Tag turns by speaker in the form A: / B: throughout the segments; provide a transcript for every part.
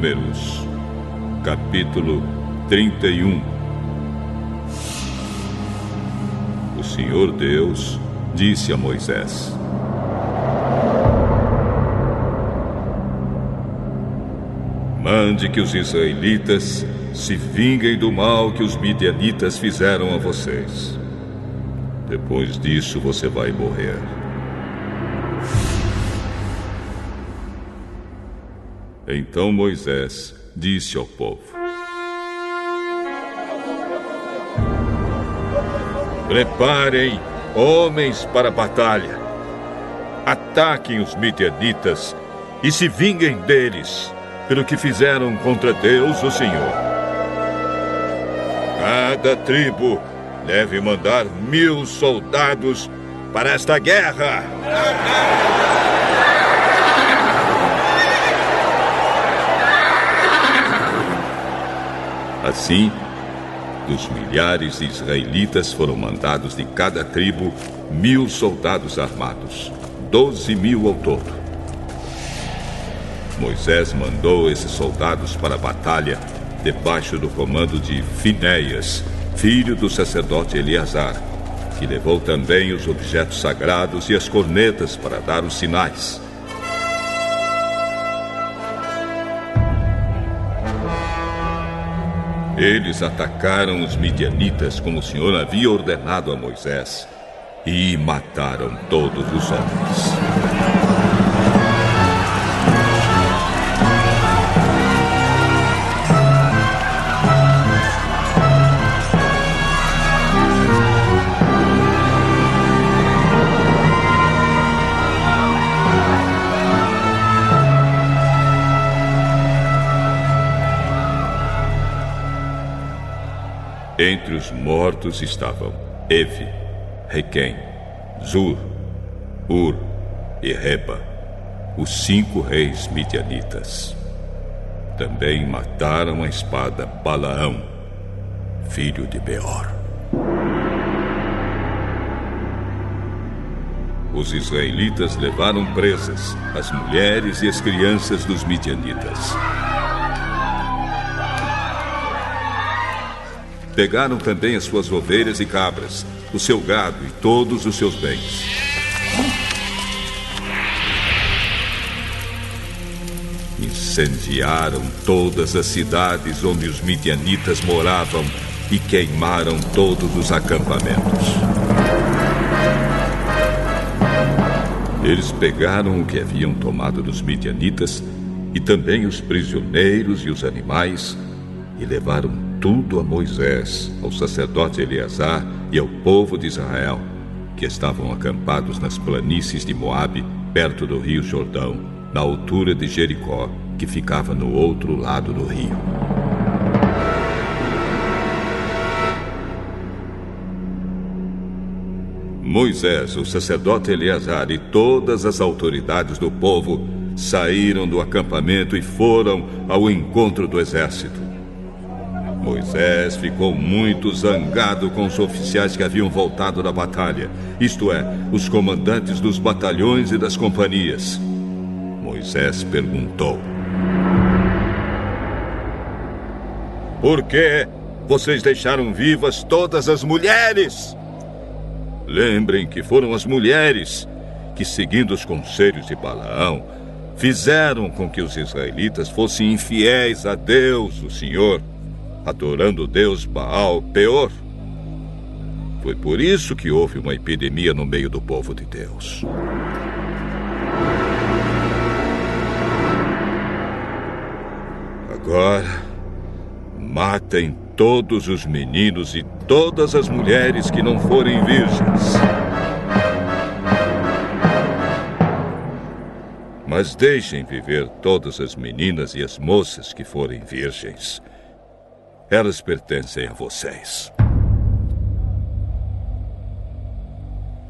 A: Números, capítulo 31. O Senhor Deus disse a Moisés: mande que os israelitas se vinguem do mal que os midianitas fizeram a vocês. Depois disso você vai morrer. Então Moisés disse ao povo: preparem homens para a batalha. Ataquem os midianitas e se vinguem deles pelo que fizeram contra Deus, o Senhor. Cada tribo deve mandar 1000 soldados para esta guerra. Assim, dos milhares de israelitas foram mandados de cada tribo 1000 soldados armados, 12.000 ao todo. Moisés mandou esses soldados para a batalha debaixo do comando de Finéias, filho do sacerdote Eleazar, que levou também os objetos sagrados e as cornetas para dar os sinais. Eles atacaram os midianitas como o Senhor havia ordenado a Moisés e mataram todos os homens. Entre os mortos estavam Evi, Requém, Zur, Ur e Reba, os 5 reis midianitas. Também mataram a espada Balaão, filho de Beor. Os israelitas levaram presas as mulheres e as crianças dos midianitas. Pegaram também as suas ovelhas e cabras, o seu gado e todos os seus bens. Incendiaram todas as cidades onde os midianitas moravam e queimaram todos os acampamentos. Eles pegaram o que haviam tomado dos midianitas e também os prisioneiros e os animais e levaram tudo a Moisés, ao sacerdote Eleazar e ao povo de Israel, que estavam acampados nas planícies de Moabe, perto do rio Jordão, na altura de Jericó, que ficava no outro lado do rio. Moisés, o sacerdote Eleazar e todas as autoridades do povo saíram do acampamento e foram ao encontro do exército. Moisés ficou muito zangado com os oficiais que haviam voltado da batalha, isto é, os comandantes dos batalhões e das companhias. Moisés perguntou: por que vocês deixaram vivas todas as mulheres? Lembrem que foram as mulheres que, seguindo os conselhos de Balaão, fizeram com que os israelitas fossem infiéis a Deus, o Senhor, adorando o Deus Baal Peor. Foi por isso que houve uma epidemia no meio do povo de Deus. Agora, matem todos os meninos e todas as mulheres que não forem virgens. Mas deixem viver todas as meninas e as moças que forem virgens. Elas pertencem a vocês.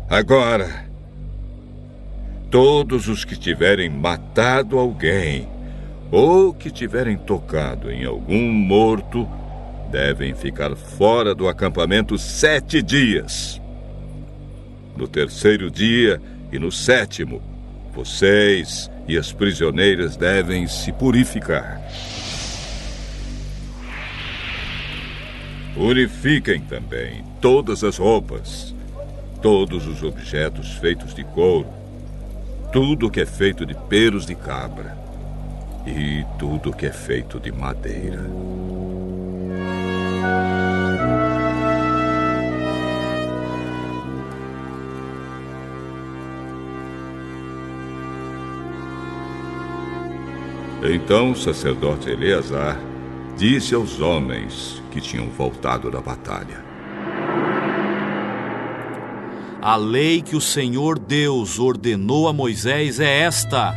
A: Agora, todos os que tiverem matado alguém ou que tiverem tocado em algum morto devem ficar fora do acampamento 7 dias. No 3º dia e no 7º, vocês e as prisioneiras devem se purificar. Purifiquem também todas as roupas, todos os objetos feitos de couro, tudo que é feito de pelos de cabra e tudo que é feito de madeira. Então o sacerdote Eleazar disse aos homens que tinham voltado da batalha:
B: A lei que o Senhor Deus ordenou a Moisés é esta: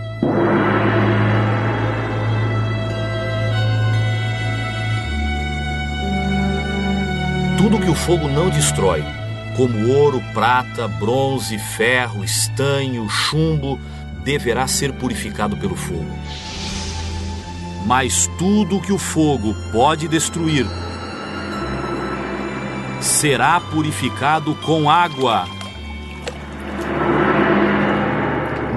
B: tudo que o fogo não destrói, como ouro, prata, bronze, ferro, estanho, chumbo, deverá ser purificado pelo fogo. Mas tudo que o fogo pode destruir será purificado com água.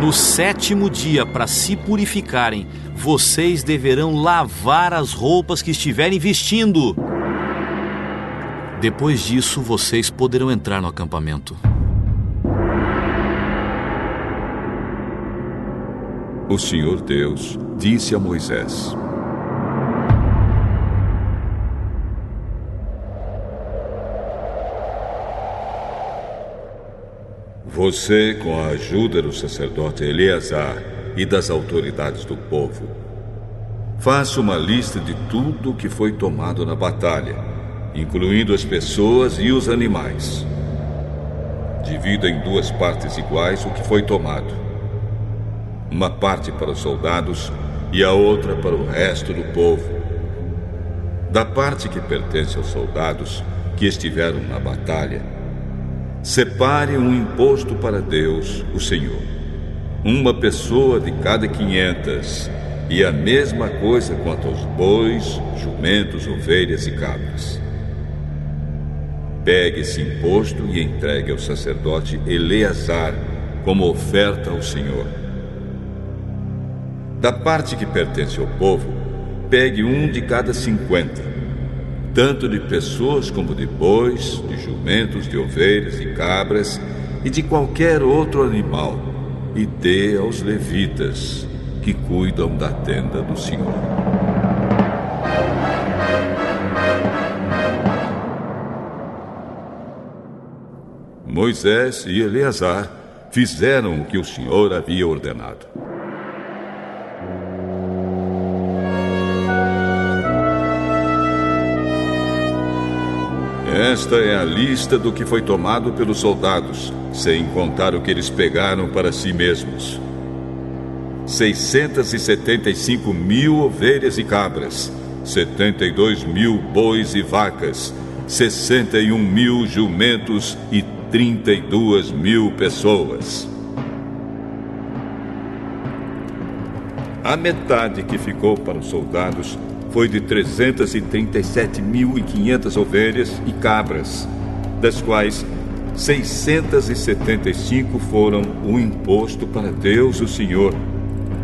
B: No 7º dia, para se purificarem, vocês deverão lavar as roupas que estiverem vestindo. Depois disso, vocês poderão entrar no acampamento.
A: O Senhor Deus disse a Moisés: Você, com a ajuda do sacerdote Eleazar e das autoridades do povo, faça uma lista de tudo que foi tomado na batalha, incluindo as pessoas e os animais. Divida em 2 partes iguais o que foi tomado. Uma parte para os soldados e a outra para o resto do povo. Da parte que pertence aos soldados que estiveram na batalha, separe um imposto para Deus, o Senhor. Uma pessoa de cada 500, e a mesma coisa quanto aos bois, jumentos, ovelhas e cabras. Pegue esse imposto e entregue ao sacerdote Eleazar como oferta ao Senhor. Da parte que pertence ao povo, pegue um de cada 50, tanto de pessoas como de bois, de jumentos, de ovelhas e cabras e de qualquer outro animal, e dê aos levitas que cuidam da tenda do Senhor. Moisés e Eleazar fizeram o que o Senhor havia ordenado. Esta é a lista do que foi tomado pelos soldados, sem contar o que eles pegaram para si mesmos: 675.000 ovelhas e cabras, 72.000 bois e vacas, 61.000 jumentos e 32.000 pessoas. A metade que ficou para os soldados foi de 337.500 ovelhas e cabras, das quais 675 foram o imposto para Deus, o Senhor,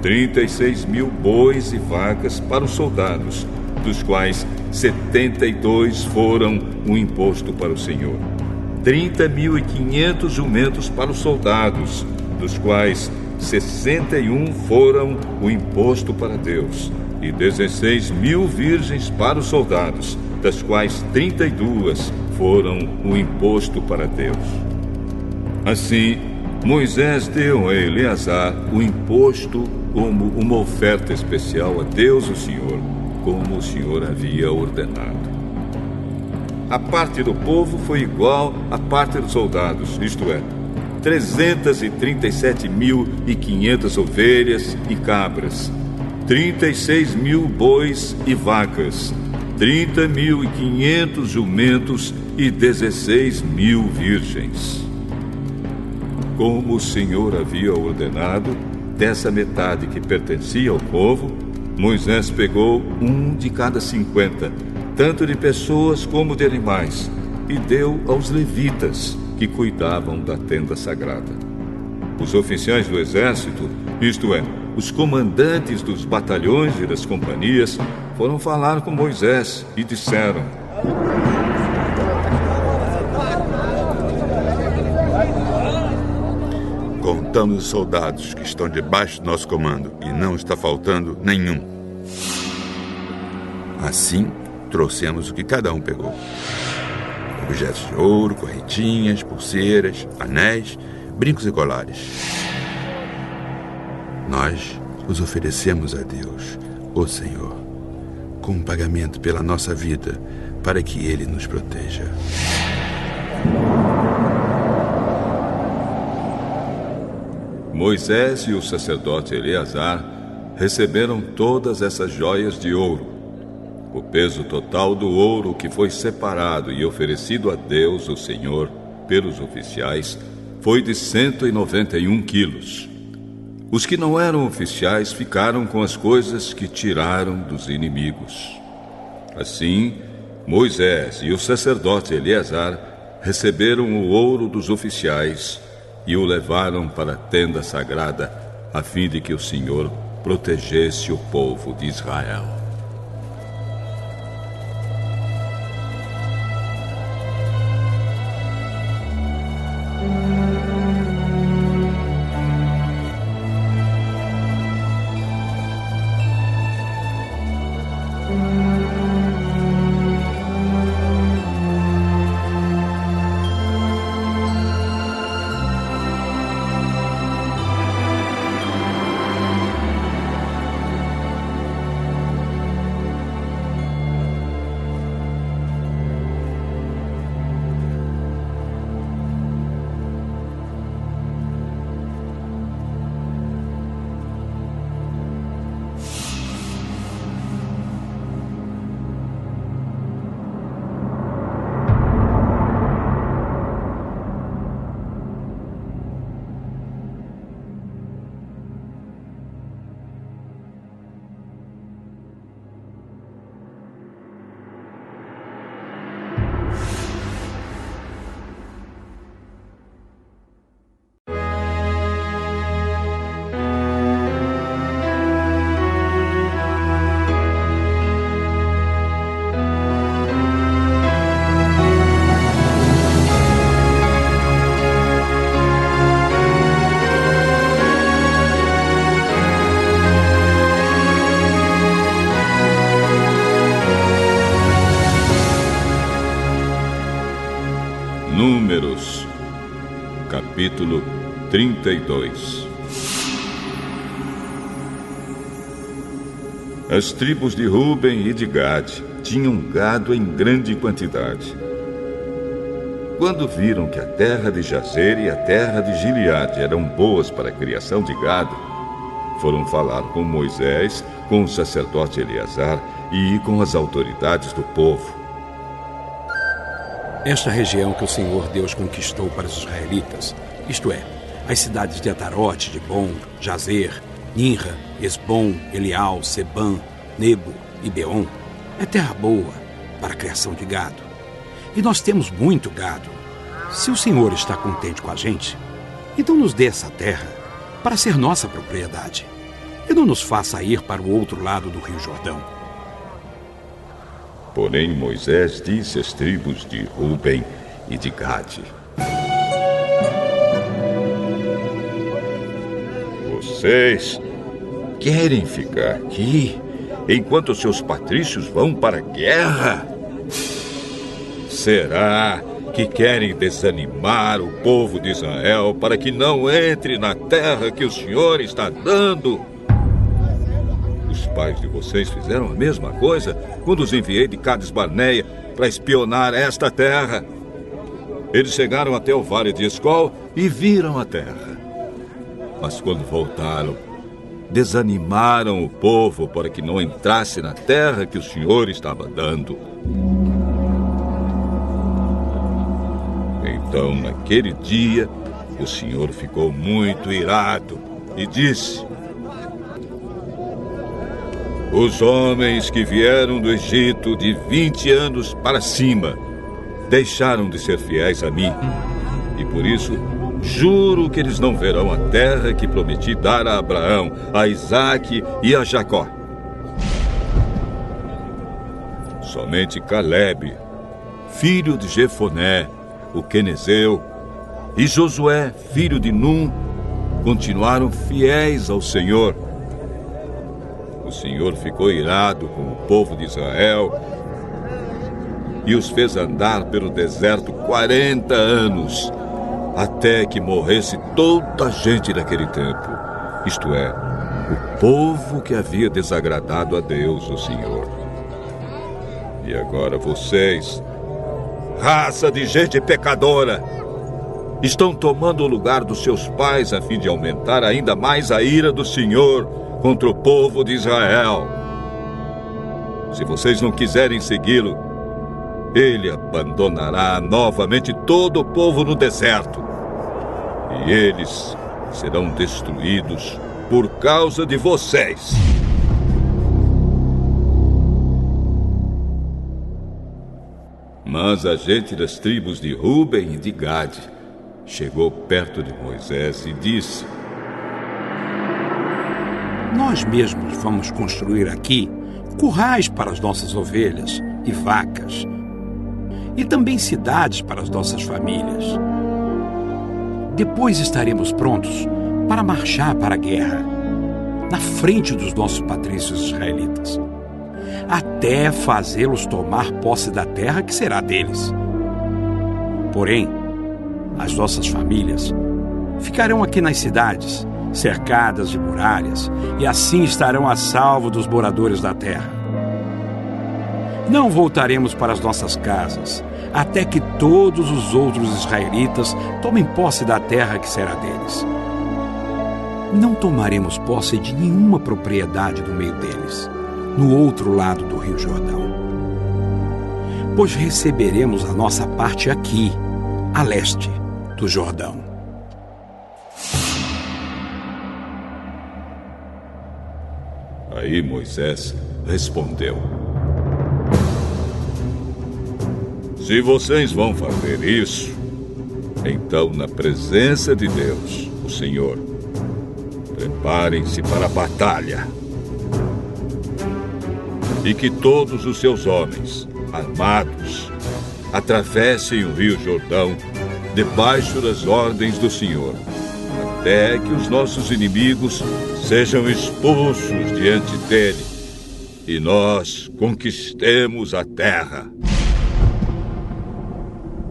A: 36.000 bois e vacas para os soldados, dos quais 72 foram o imposto para o Senhor, 30.500 jumentos para os soldados, dos quais 61 foram o imposto para Deus, e 16.000 virgens para os soldados, das quais 32 foram o imposto para Deus. Assim, Moisés deu a Eleazar o imposto como uma oferta especial a Deus, o Senhor, como o Senhor havia ordenado. A parte do povo foi igual à parte dos soldados, isto é, 337.500 ovelhas e cabras, 36.000 bois e vacas, 30.500 jumentos e 16.000 virgens. Como o Senhor havia ordenado, dessa metade que pertencia ao povo, Moisés pegou um de cada 50, tanto de pessoas como de animais, e deu aos levitas, que cuidavam da tenda sagrada. Os oficiais do exército, isto é, os comandantes dos batalhões e das companhias, foram falar com Moisés e disseram:
C: contamos os soldados que estão debaixo do nosso comando e não está faltando nenhum. Assim, trouxemos o que cada um pegou. Objetos de ouro, correntinhas, pulseiras, anéis, brincos e colares. Nós os oferecemos a Deus, o Senhor, como pagamento pela nossa vida, para que Ele nos proteja.
A: Moisés e o sacerdote Eleazar receberam todas essas joias de ouro. O peso total do ouro que foi separado e oferecido a Deus, o Senhor, pelos oficiais, foi de 191 quilos. Os que não eram oficiais ficaram com as coisas que tiraram dos inimigos. Assim, Moisés e o sacerdote Eleazar receberam o ouro dos oficiais e o levaram para a tenda sagrada, a fim de que o Senhor protegesse o povo de Israel. Números, capítulo 32. As tribos de Ruben e de Gade tinham gado em grande quantidade. Quando viram que a terra de Jazer e a terra de Gileade eram boas para a criação de gado, foram falar com Moisés, com o sacerdote Eleazar e com as autoridades do povo.
D: Esta região que o Senhor Deus conquistou para os israelitas, isto é, as cidades de Atarote, Dibon, Jazer, Ninra, Esbom, Elial, Sebam, Nebo e Beon, é terra boa para a criação de gado. E nós temos muito gado. Se o Senhor está contente com a gente, então nos dê essa terra para ser nossa propriedade. E não nos faça ir para o outro lado do Rio Jordão.
A: Porém, Moisés disse às tribos de Ruben e de Gade: Vocês querem ficar aqui enquanto seus patrícios vão para a guerra? Será que querem desanimar o povo de Israel para que não entre na terra que o Senhor está dando? Os pais de vocês fizeram a mesma coisa quando os enviei de Cades Barneia para espionar esta terra. Eles chegaram até o vale de Escol e viram a terra. Mas quando voltaram, desanimaram o povo para que não entrasse na terra que o Senhor estava dando. Então, naquele dia, o Senhor ficou muito irado e disse: Os homens que vieram do Egito de 20 anos para cima deixaram de ser fiéis a mim. E por isso, juro que eles não verão a terra que prometi dar a Abraão, a Isaque e a Jacó. Somente Calebe, filho de Jefoné, o quenezeu, e Josué, filho de Num, continuaram fiéis ao Senhor. O Senhor ficou irado com o povo de Israel e os fez andar pelo deserto 40 anos, até que morresse toda a gente daquele tempo, isto é, o povo que havia desagradado a Deus, o Senhor. E agora vocês, raça de gente pecadora, estão tomando o lugar dos seus pais a fim de aumentar ainda mais a ira do Senhor contra o povo de Israel. Se vocês não quiserem segui-lo, ele abandonará novamente todo o povo no deserto, e eles serão destruídos por causa de vocês. Mas a gente das tribos de Ruben e de Gade chegou perto de Moisés e disse:
D: Nós mesmos vamos construir aqui currais para as nossas ovelhas e vacas, e também cidades para as nossas famílias. Depois estaremos prontos para marchar para a guerra, na frente dos nossos patrícios israelitas, até fazê-los tomar posse da terra que será deles. Porém, as nossas famílias ficarão aqui nas cidades, cercadas de muralhas, e assim estarão a salvo dos moradores da terra. Não voltaremos para as nossas casas, até que todos os outros israelitas tomem posse da terra que será deles. Não tomaremos posse de nenhuma propriedade no meio deles, no outro lado do Rio Jordão, pois receberemos a nossa parte aqui, a leste do Jordão.
A: Aí Moisés respondeu: Se vocês vão fazer isso, então, na presença de Deus, o Senhor, preparem-se para a batalha. E que todos os seus homens, armados, atravessem o Rio Jordão debaixo das ordens do Senhor, até que os nossos inimigos sejam expulsos diante dele e nós conquistemos a terra.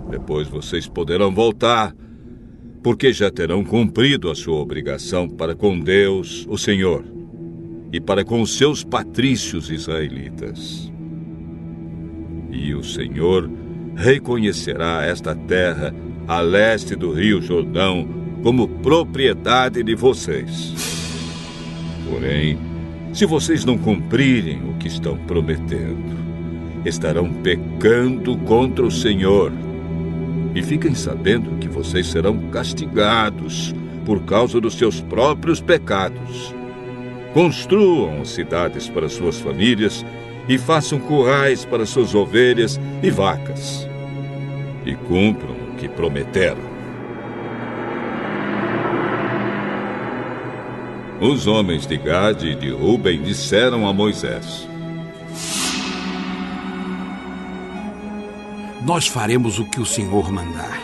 A: Depois vocês poderão voltar, porque já terão cumprido a sua obrigação para com Deus, o Senhor, e para com os seus patrícios israelitas. E o Senhor reconhecerá esta terra a leste do Rio Jordão como propriedade de vocês. Porém, se vocês não cumprirem o que estão prometendo, estarão pecando contra o Senhor. E fiquem sabendo que vocês serão castigados por causa dos seus próprios pecados. Construam cidades para suas famílias e façam currais para suas ovelhas e vacas. E cumpram o que prometeram. Os homens de Gade e de Ruben disseram a Moisés:
D: Nós faremos o que o Senhor mandar.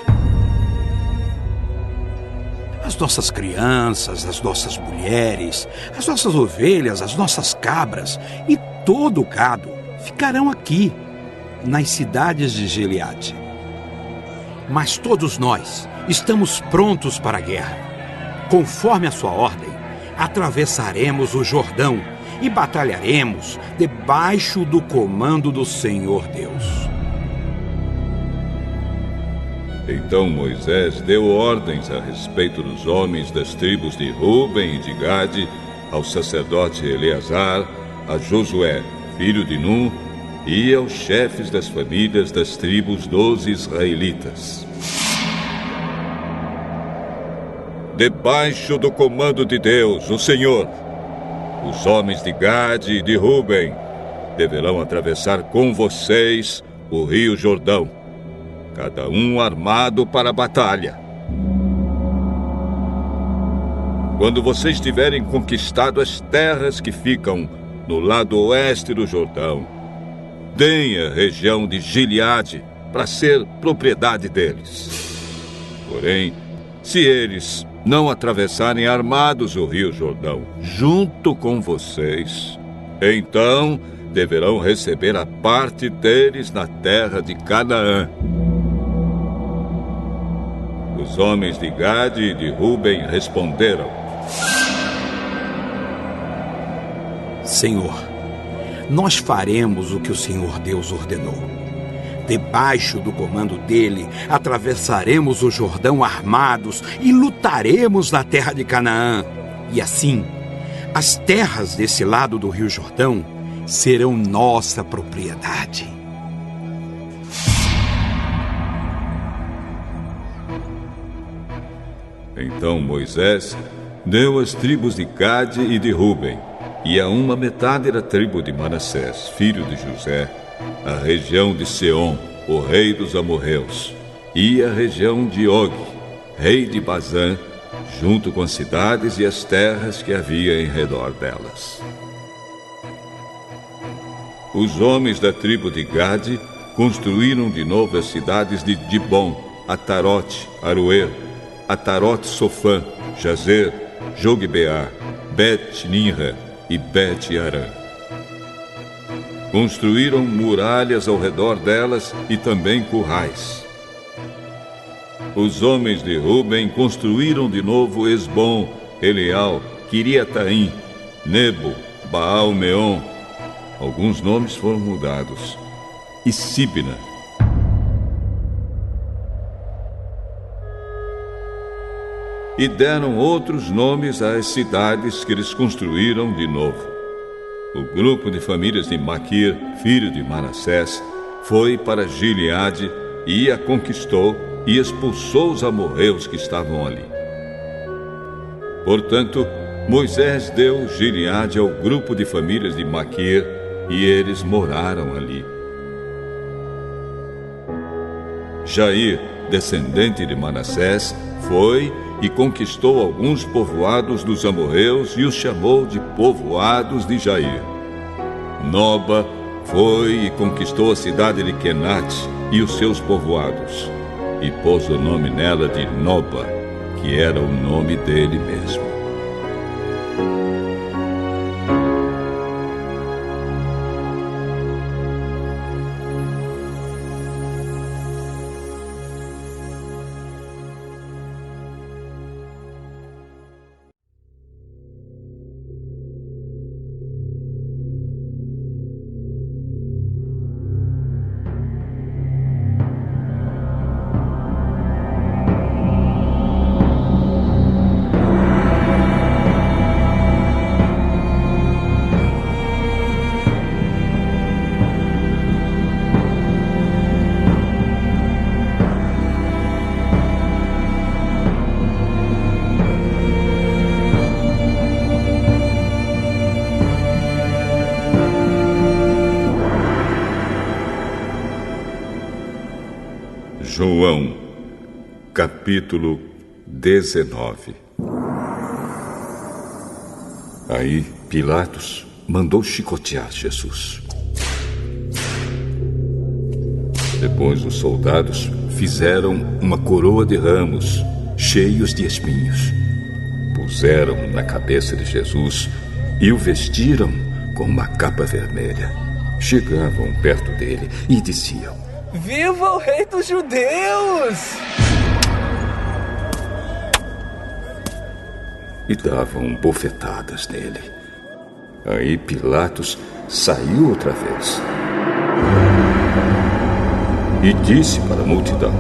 D: As nossas crianças, as nossas mulheres, as nossas ovelhas, as nossas cabras e todo o gado ficarão aqui, nas cidades de Gileade. Mas todos nós estamos prontos para a guerra. Conforme a sua ordem, atravessaremos o Jordão e batalharemos debaixo do comando do Senhor Deus.
A: Então Moisés deu ordens a respeito dos homens das tribos de Ruben e de Gade, ao sacerdote Eleazar, a Josué, filho de Nun, e aos chefes das famílias das tribos dos israelitas. Debaixo do comando de Deus, o Senhor, os homens de Gade e de Ruben deverão atravessar com vocês o Rio Jordão, cada um armado para a batalha. Quando vocês tiverem conquistado as terras que ficam no lado oeste do Jordão, deem a região de Gileade para ser propriedade deles. Porém, se eles não atravessarem armados o rio Jordão, junto com vocês, então deverão receber a parte deles na terra de Canaã. Os homens de Gade e de Ruben responderam:
D: Senhor, nós faremos o que o Senhor Deus ordenou. Debaixo do comando dele, atravessaremos o Jordão armados e lutaremos na terra de Canaã. E assim, as terras desse lado do rio Jordão serão nossa propriedade.
A: Então Moisés deu as tribos de Gade e de Ruben, e a uma metade da tribo de Manassés, filho de José, a região de Seom, o rei dos amorreus, e a região de Og, rei de Bazã, junto com as cidades e as terras que havia em redor delas. Os homens da tribo de Gade construíram de novo as cidades de Dibon, Atarote, Aroer, Atarote Sofã, Jazer, Jogbeá, Bet-Ninra e Bet-Arã. Construíram muralhas ao redor delas e também currais. Os homens de Ruben construíram de novo Esbom, Eleal, Quiriataim, Nebo, Baal-Meon. Alguns nomes foram mudados. E Sibna. E deram outros nomes às cidades que eles construíram de novo. O grupo de famílias de Maquir, filho de Manassés, foi para Gileade e a conquistou e expulsou os amorreus que estavam ali. Portanto, Moisés deu Gileade ao grupo de famílias de Maquir e eles moraram ali. Jair, descendente de Manassés, foi e conquistou alguns povoados dos amorreus e os chamou de povoados de Jair. Noba foi e conquistou a cidade de Quenate e os seus povoados, e pôs o nome nela de Noba, que era o nome dele mesmo. João, capítulo 19. Aí Pilatos mandou chicotear Jesus. Depois os soldados fizeram uma coroa de ramos cheios de espinhos. Puseram na cabeça de Jesus e o vestiram com uma capa vermelha. Chegavam perto dele e diziam:
E: Viva o rei dos judeus!
A: E davam bofetadas nele. Aí Pilatos saiu outra vez e disse para a multidão: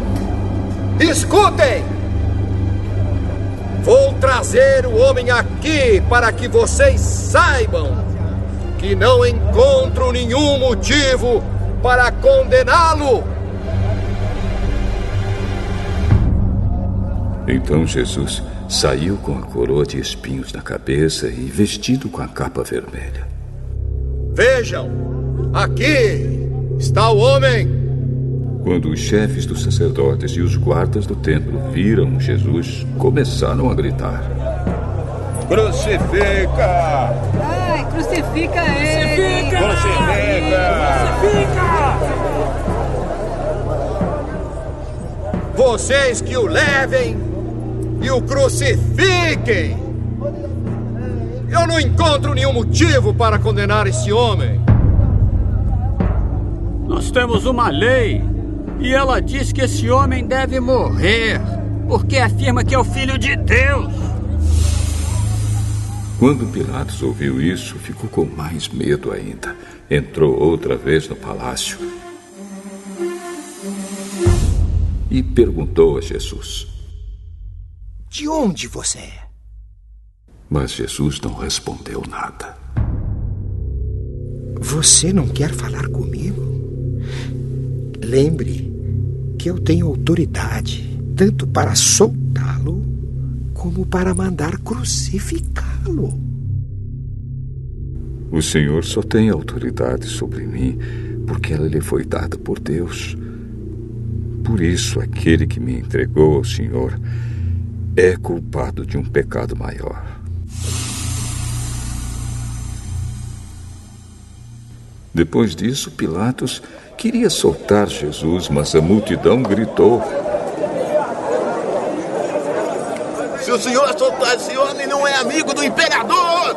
F: Escutem! Vou trazer o homem aqui para que vocês saibam que não encontro nenhum motivo para condená-lo.
A: Então Jesus saiu com a coroa de espinhos na cabeça e vestido com a capa vermelha.
F: Vejam, aqui está o homem.
A: Quando os chefes dos sacerdotes e os guardas do templo viram Jesus, começaram a gritar:
F: Crucifica!
E: Ai, crucifica ele!
F: Crucifica! Vocês que o levem e o crucifiquem! Eu não encontro nenhum motivo para condenar esse homem.
G: Nós temos uma lei e ela diz que esse homem deve morrer, porque afirma que é o Filho de Deus.
A: Quando Pilatos ouviu isso, ficou com mais medo ainda. Entrou outra vez no palácio e perguntou a Jesus:
H: De onde você é?
A: Mas Jesus não respondeu nada.
H: Você não quer falar comigo? Lembre que eu tenho autoridade tanto para soltá-lo como para mandar crucificá-lo.
A: O Senhor só tem autoridade sobre mim porque ela lhe foi dada por Deus. Por isso, aquele que me entregou ao Senhor é culpado de um pecado maior. Depois disso, Pilatos queria soltar Jesus, mas a multidão gritou:
I: Se o senhor soltar esse homem, não é amigo do imperador!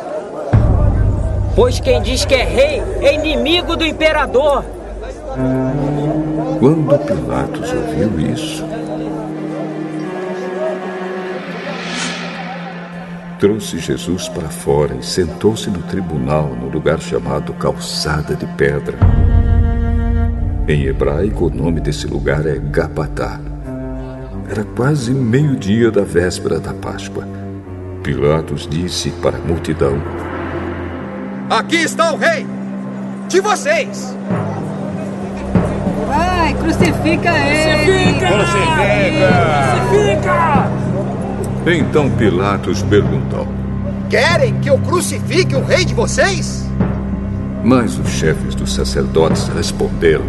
E: Pois quem diz que é rei é inimigo do imperador.
A: Quando Pilatos ouviu isso, trouxe Jesus para fora e sentou-se no tribunal, no lugar chamado Calçada de Pedra. Em hebraico, o nome desse lugar é Gabatá. Era quase meio-dia da véspera da Páscoa. Pilatos disse para a multidão:
F: Aqui está o rei de vocês!
E: Vai, crucifica ele!
G: Crucifica!
A: Então Pilatos perguntou:
F: Querem que eu crucifique o rei de vocês?
A: Mas os chefes dos sacerdotes responderam: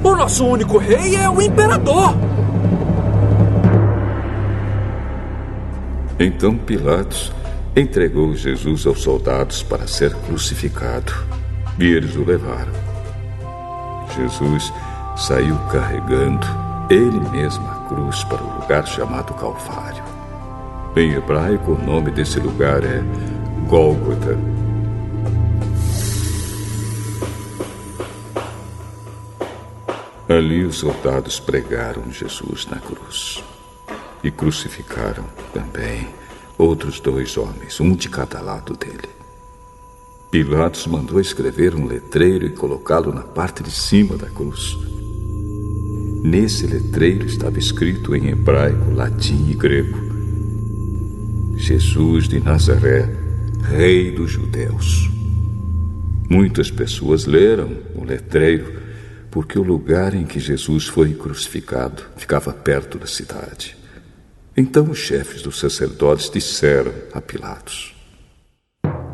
G: O nosso único rei é o imperador!
A: Então Pilatos entregou Jesus aos soldados para ser crucificado, e eles o levaram. Jesus saiu carregando ele mesmo a cruz para o lugar chamado Calvário. Em hebraico, o nome desse lugar é Gólgota. Ali os soldados pregaram Jesus na cruz e crucificaram também outros 2 homens, um de cada lado dele. Pilatos mandou escrever um letreiro e colocá-lo na parte de cima da cruz. Nesse letreiro estava escrito em hebraico, latim e grego: Jesus de Nazaré, Rei dos Judeus. Muitas pessoas leram o letreiro porque o lugar em que Jesus foi crucificado ficava perto da cidade. Então os chefes dos sacerdotes disseram a Pilatos: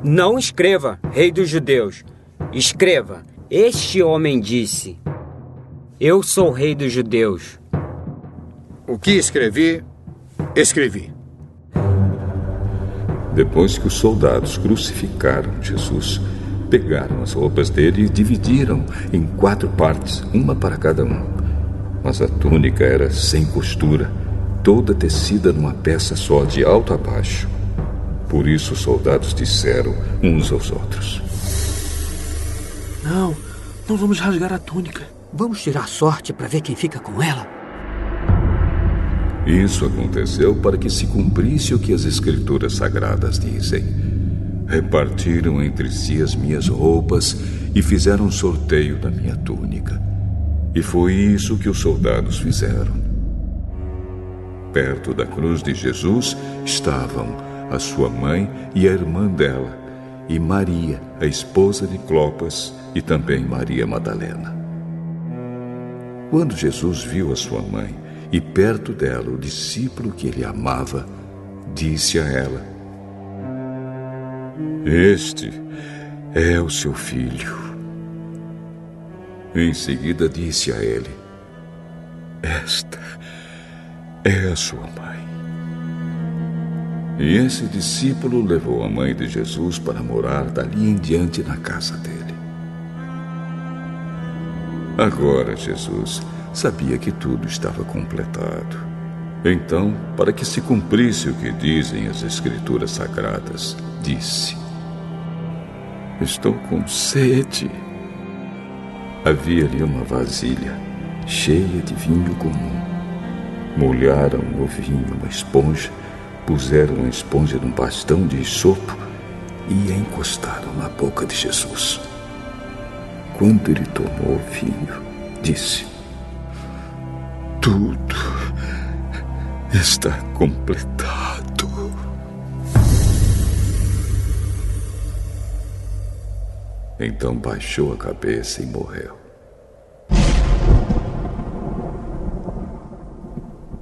J: Não escreva, Rei dos Judeus. Escreva, este homem disse: Eu sou Rei dos Judeus.
F: O que escrevi, escrevi.
A: Depois que os soldados crucificaram Jesus, pegaram as roupas dele e dividiram em 4 partes, uma para cada um. Mas a túnica era sem costura, toda tecida numa peça só, de alto a baixo. Por isso os soldados disseram uns aos outros:
G: Não vamos rasgar a túnica.
E: Vamos tirar sorte para ver quem fica com ela.
A: Isso aconteceu para que se cumprisse o que as Escrituras Sagradas dizem: Repartiram entre si as minhas roupas e fizeram sorteio da minha túnica. E foi isso que os soldados fizeram. Perto da cruz de Jesus estavam a sua mãe e a irmã dela, e Maria, a esposa de Clopas, e também Maria Madalena. Quando Jesus viu a sua mãe e perto dela o discípulo que ele amava, disse a ela: Este é o seu filho. Em seguida disse a ele: Esta é a sua mãe. E esse discípulo levou a mãe de Jesus para morar dali em diante na casa dele. Agora Jesus sabia que tudo estava completado Então, para que se cumprisse o que dizem as Escrituras Sagradas, disse: estou com sede. Havia ali uma vasilha cheia de vinho comum. Molharam no vinho uma esponja, puseram a esponja num bastão de isopo e a encostaram na boca de Jesus. Quando ele tomou o vinho, disse: tudo está completado. Então baixou a cabeça e morreu.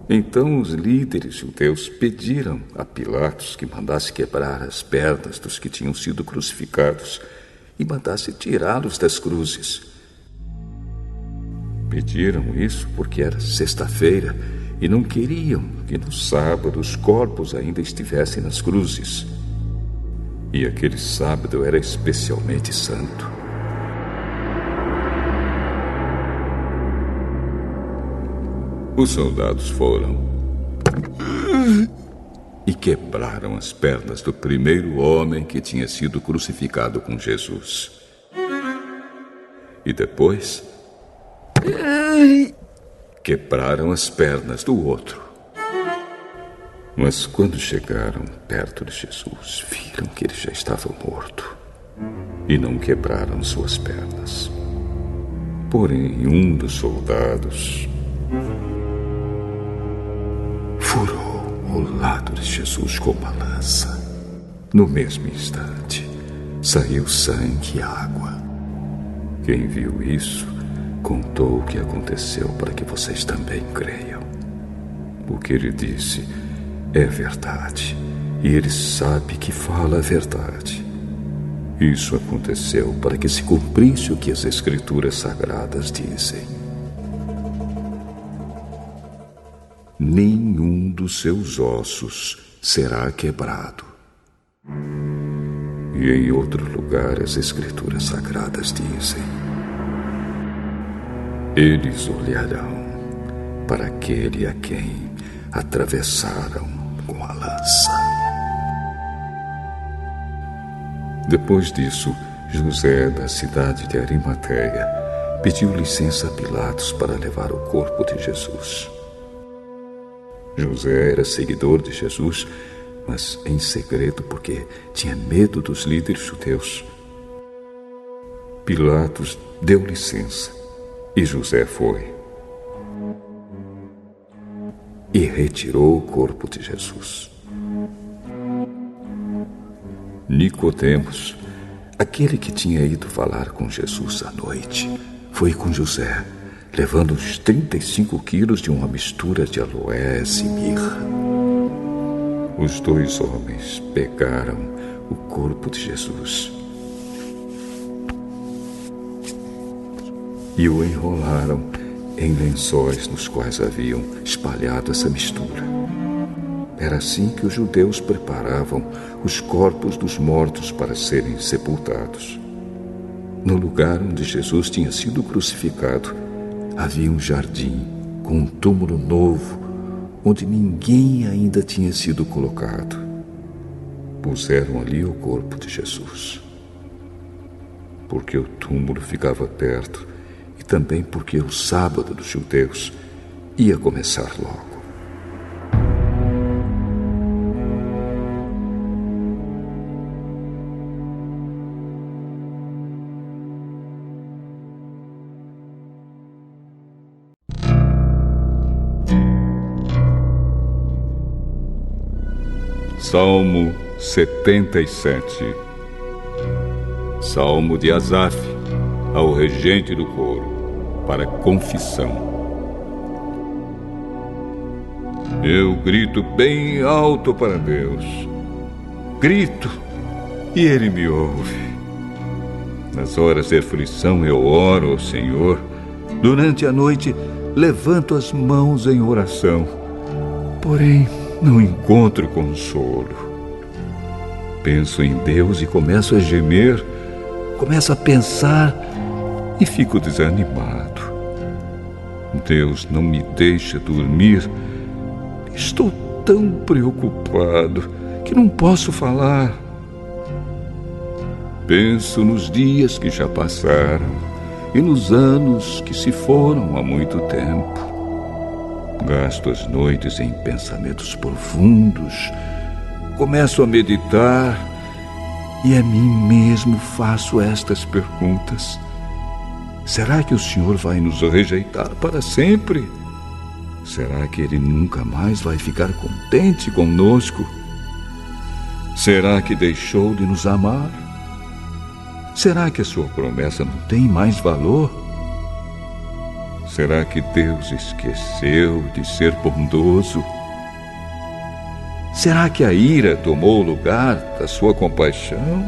A: Então os líderes judeus pediram a Pilatos que mandasse quebrar as pernas dos que tinham sido crucificados e mandasse tirá-los das cruzes. Pediram isso porque era sexta-feira e não queriam que no sábado os corpos ainda estivessem nas cruzes. E aquele sábado era especialmente santo. Os soldados foram e quebraram as pernas do primeiro homem que tinha sido crucificado com Jesus. E depois quebraram as pernas do outro. Mas quando chegaram perto de Jesus, viram que ele já estava morto e não quebraram suas pernas. Porém, um dos soldados furou o lado de Jesus com uma lança. No mesmo instante, saiu sangue e água. Quem viu isso contou o que aconteceu para que vocês também creiam. O que ele disse é verdade, e ele sabe que fala a verdade. Isso aconteceu para que se cumprisse o que as Escrituras Sagradas dizem: nenhum dos seus ossos será quebrado. E em outro lugar as Escrituras Sagradas dizem: eles olharão para aquele a quem atravessaram com a lança. Depois disso, José, da cidade de Arimateia, pediu licença a Pilatos para levar o corpo de Jesus. José era seguidor de Jesus, mas em segredo porque tinha medo dos líderes judeus. Pilatos deu licença e José foi e retirou o corpo de Jesus. Nicodemos, aquele que tinha ido falar com Jesus à noite, foi com José, levando uns 35 quilos de uma mistura de aloés e mirra. Os dois homens pegaram o corpo de Jesus e o enrolaram em lençóis nos quais haviam espalhado essa mistura. Era assim que os judeus preparavam os corpos dos mortos para serem sepultados. No lugar onde Jesus tinha sido crucificado, havia um jardim com um túmulo novo, onde ninguém ainda tinha sido colocado. Puseram ali o corpo de Jesus, porque o túmulo ficava perto e também porque o sábado dos judeus ia começar logo. Salmo 77. Salmo de Asaf, ao regente do coro, para confissão. Eu grito bem alto para Deus. Grito e Ele me ouve. Nas horas de aflição eu oro ao Senhor. Durante a noite levanto as mãos em oração. Porém, não encontro consolo. Penso em Deus e começo a gemer, começo a pensar e fico desanimado. Deus não me deixa dormir Estou tão preocupado que não posso falar. Penso nos dias que já passaram e nos anos que se foram há muito tempo. Gasto as noites em pensamentos profundos. Começo a meditar e a mim mesmo faço estas perguntas. Será que o Senhor vai nos rejeitar para sempre? Será que Ele nunca mais vai ficar contente conosco? Será que deixou de nos amar? Será que a sua promessa não tem mais valor? Será que Deus esqueceu de ser bondoso? Será que a ira tomou o lugar da sua compaixão?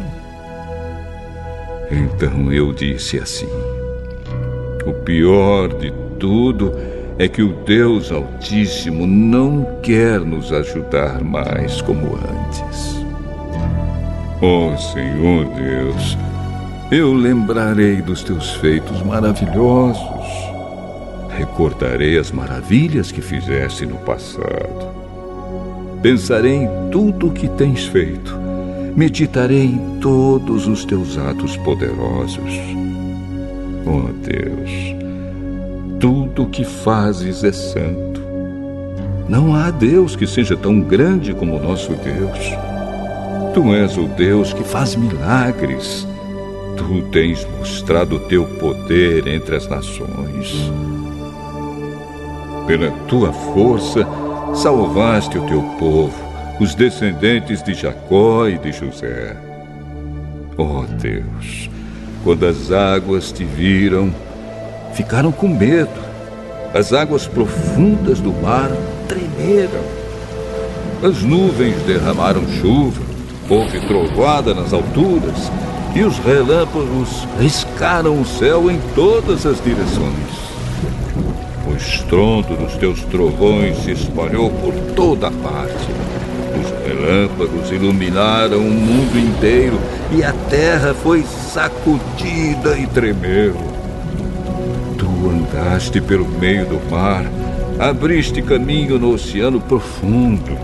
A: Então eu disse assim: o pior de tudo é que o Deus Altíssimo não quer nos ajudar mais como antes. Ó Senhor Deus, eu lembrarei dos teus feitos maravilhosos. Recordarei as maravilhas que fizeste no passado. Pensarei em tudo o que tens feito. Meditarei em todos os teus atos poderosos. Ó Deus, tudo o que fazes é santo. Não há Deus que seja tão grande como o nosso Deus. Tu és o Deus que faz milagres. Tu tens mostrado o teu poder entre as nações. Pela tua força, salvaste o teu povo, os descendentes de Jacó e de José. Ó Deus, quando as águas te viram, ficaram com medo. As águas profundas do mar tremeram. As nuvens derramaram chuva, houve trovoada nas alturas, e os relâmpagos riscaram o céu em todas as direções. O estrondo dos teus trovões se espalhou por toda a parte. Os relâmpagos iluminaram o mundo inteiro e a terra foi sacudida e tremeu. Tu andaste pelo meio do mar, abriste caminho no oceano profundo,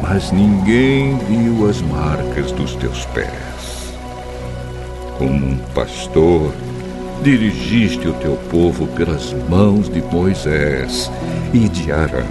A: mas ninguém viu as marcas dos teus pés. Como um pastor, dirigiste o teu povo pelas mãos de Moisés e de Arão.